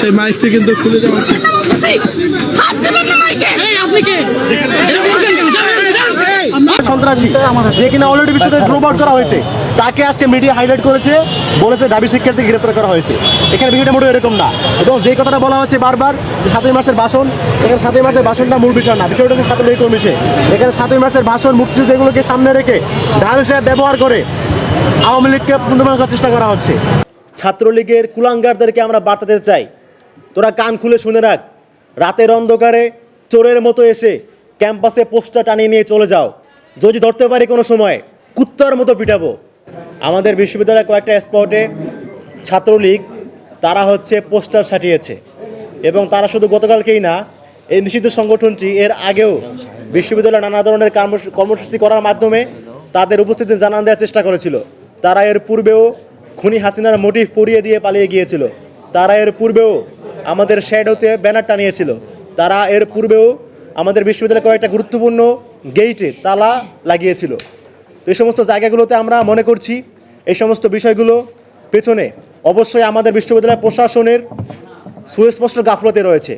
সেই মাইকটি কিন্তু খুলে দেওয়া হচ্ছে। সন্ত্রাসী যে কিনা অলরেডি বিষয়টা ড্রপ আউট করা হয়েছে, তাকে আজকে মিডিয়া হাইলাইট করেছে, বলেছে দাবি শিক্ষার্থী গ্রেপ্তার করা হয়েছে। এখানে বিষয়টা মোটেও এরকম না। এবং যে কথাটা বলা হচ্ছে বারবার 7ই মার্চের ভাষণ, এখানে 7ই মার্চের ভাষণটা মূল বিষয় না, বিষয়টা হচ্ছে ছাত্রলীগ কর্মীছে। এখানে 7ই মার্চের ভাষণ মুক্তিযুদ্ধ এগুলোকে সামনে রেখে ঢাল হিসেবে ব্যবহার করে আওয়ামী লীগকে পুনর্বাসন করার চেষ্টা করা হচ্ছে। ছাত্রলীগের কুলাঙ্গারদেরকে আমরা বার্তা দিতে চাই, তোরা কান খুলে শুনে রাখ, রাতের অন্ধকারে চোরের মতো এসে ক্যাম্পাসে পোস্টার টানিয়ে নিয়ে চলে যাও, যদি ধরতে পারি কোনো সময় কুত্তার মতো পিটাবো। আমাদের বিশ্ববিদ্যালয়ের কয়েকটা স্পটে ছাত্রলীগ তারা পোস্টার সাটিয়েছে, এবং তারা শুধু গতকালকেই না, এই নিষিদ্ধ সংগঠনটি এর আগেও বিশ্ববিদ্যালয়ে নানা ধরনের কর্মসূচি করার মাধ্যমে তাদের উপস্থিতি জানান দেওয়ার চেষ্টা করেছিল। তারা এর পূর্বেও খুনি হাসিনার মোটিভ পরিয়ে দিয়ে পালিয়ে গিয়েছিল। তারা এর পূর্বেও আমাদের শ্যাডোতে ব্যানার টানিয়েছিল। তারা এর পূর্বেও আমাদের বিশ্ববিদ্যালয়ে কয়েকটা গুরুত্বপূর্ণ গেইটে তালা লাগিয়েছিল। তো এই সমস্ত জায়গাগুলোতে আমরা মনে করছি এই সমস্ত বিষয়গুলো পেছনে অবশ্যই আমাদের বিশ্ববিদ্যালয় প্রশাসনের সুস্পষ্ট গাফলতি রয়েছে।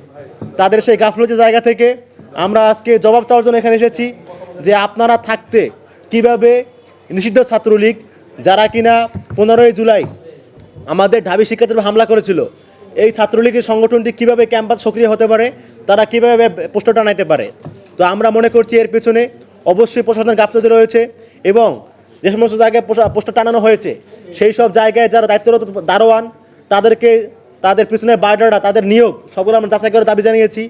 তাদের সেই গাফলতি জায়গা থেকে আমরা আজকে জবাব চাওয়ার জন্য এখানে এসেছি যে আপনারা থাকতে কিভাবে নিষিদ্ধ ছাত্রলীগ, যারা কিনা 15ই জুলাই আমাদের ঢাবি শিক্ষার্থীদের হামলা করেছিল, এই ছাত্রলীগের সংগঠনটি কিভাবে ক্যাম্পাস সক্রিয় হতে পারে, তারা কিভাবে পোস্টার টানাইতে পারে। তো আমরা মনে করছি এর পেছনে অবশ্যই প্রশাসনের গাফলতি রয়েছে, এবং যে সমস্ত জায়গায় পোস্টার টানানো হয়েছে সেই সব জায়গায় যারা দায়িত্বরত দারোয়ান তাদেরকে তাদের পিছনে বায়োডাটা, তাদের নিয়োগ সবগুলো আমরা যাচাই করে দাবি জানিয়েছি।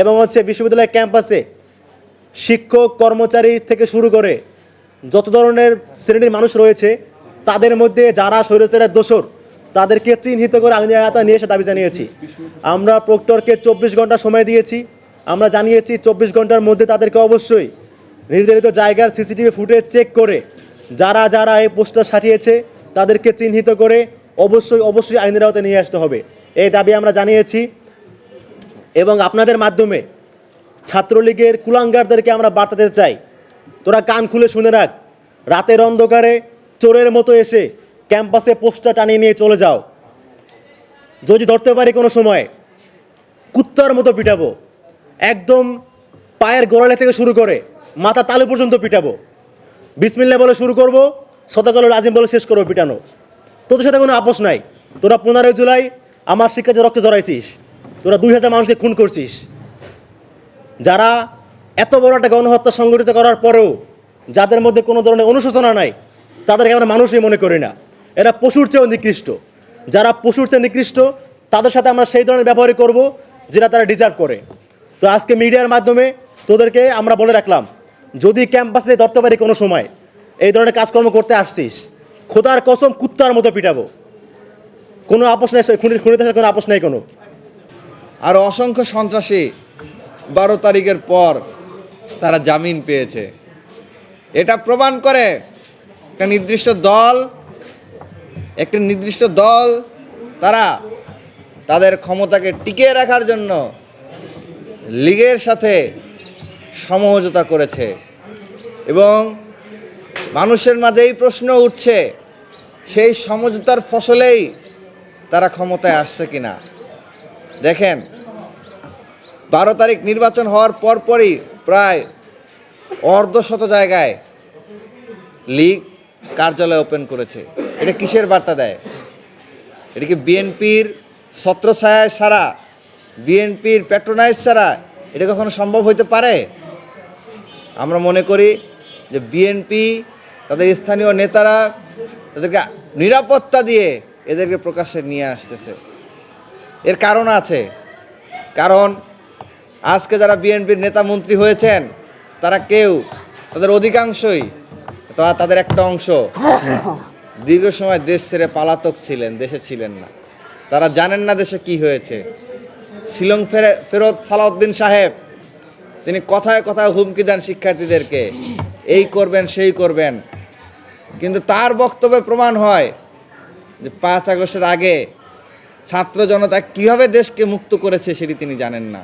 এবং বিশ্ববিদ্যালয় ক্যাম্পাসে শিক্ষক কর্মচারী থেকে শুরু করে যত ধরনের শ্রেণীর মানুষ রয়েছে তাদের মধ্যে যারা স্বৈরাচারের দোসর তাদেরকে চিহ্নিত করে আইনের আওতায় নিয়ে এসে দাবি জানিয়েছি। আমরা প্রক্টরকে 24 ঘন্টা সময় দিয়েছি। আমরা জানিয়েছি 24 ঘন্টার মধ্যে তাদেরকে অবশ্যই নির্ধারিত জায়গার সিসিটিভি ফুটেজ চেক করে যারা যারা এই পোস্টার সাটিয়েছে তাদেরকে চিহ্নিত করে অবশ্যই আইনের আওতায় নিয়ে আসতে হবে, এই দাবি আমরা জানিয়েছি। এবং আপনাদের মাধ্যমে ছাত্রলীগের কুলাঙ্গারদেরকে আমরা বার্তা দিতে চাই, তোরা কান খুলে শুনে রাখ, রাতের অন্ধকারে চোরের মতো এসে ক্যাম্পাসে পোস্টার টানিয়ে নিয়ে চলে যাও, যদি ধরতে পারি কোনো সময় কুত্তার মতো পিটাবো। একদম পায়ের গোড়ালি থেকে শুরু করে মাথা তালু পর্যন্ত পিটাবো। বিসমিল্লাহ বলে শুরু করবো, সদাকালুল আজিম বলে শেষ করবো পিটানো। তোদের সাথে কোনো আপোষ নাই। তোরা 15ই জুলাই আমার শিক্ষার্থীর রক্তে জড়াইছিস, তোরা 2000 মানুষকে খুন করছিস। যারা এত বড় একটা গণহত্যা সংগঠিত করার পরেও যাদের মধ্যে কোনো ধরনের অনুশোচনা নাই, তাদেরকে আমরা মানুষই মনে করি না। এরা পশুর চেয়েও নিকৃষ্ট। যারা পশুর চেয়ে নিকৃষ্ট তাদের সাথে আমরা সেই ধরনের ব্যবহারই করব যেটা তারা ডিজার্ভ করে। তো আজকে মিডিয়ার মাধ্যমে তোদেরকে আমরা বলে রাখলাম, যদি ক্যাম্পাসে ধরতে পারি কোনো সময় এই ধরনের কাজকর্ম করতে আসছিস, খোদার কসম কুত্তার মতো পিটাবো। কোনো আপোষ নেই, খুনিদের সাথে কোনো আপোষ নেই কোনো। আর অসংখ্য সন্ত্রাসী 12 তারিখের পর তারা জামিন পেয়েছে। এটা প্রমাণ করে একটা নির্দিষ্ট দল তারা তাদের ক্ষমতাকে টিকিয়ে রাখার জন্য লীগের সাথে সমঝোতা করেছে। এবং মানুষের মাঝে এই প্রশ্ন উঠছে, সেই সমঝোতার ফসলেই তারা ক্ষমতায় আসছে কিনা। দেখেন, 12 তারিখ নির্বাচন হওয়ার পরপরই প্রায় অর্ধশত জায়গায় লীগ কার্যালয় ওপেন করেছে। এটা কিসের বার্তা দেয়? এটা কি বিএনপির ছত্রছায়া ছাড়া, বিএনপির প্যাট্রোনাইজ ছাড়া এটা কখনো সম্ভব হইতে পারে? আমরা মনে করি যে বিএনপি তাদের স্থানীয় নেতারা তাদেরকে নিরাপত্তা দিয়ে এদেরকে প্রকাশ্যে নিয়ে আসতেছে। এর কারণ আছে, কারণ আজকে যারা বিএনপির নেতা মন্ত্রী হয়েছেন তারা কেউ, তাদের অধিকাংশই, তাদের একটা অংশ দীর্ঘ সময় দেশ ছেড়ে পালাতক ছিলেন, দেশে ছিলেন না। তারা জানেন না দেশে কি হয়েছে। শিলং ফেরত সালাউদ্দিন সাহেব তিনি কথায় কথায় হুমকি দেন শিক্ষার্থীদেরকে, এই করবেন সেই করবেন, কিন্তু তার বক্তব্যে প্রমাণ হয় যে 5 আগস্টের আগে ছাত্র জনতা কীভাবে দেশকে মুক্ত করেছে সেটি তিনি জানেন না।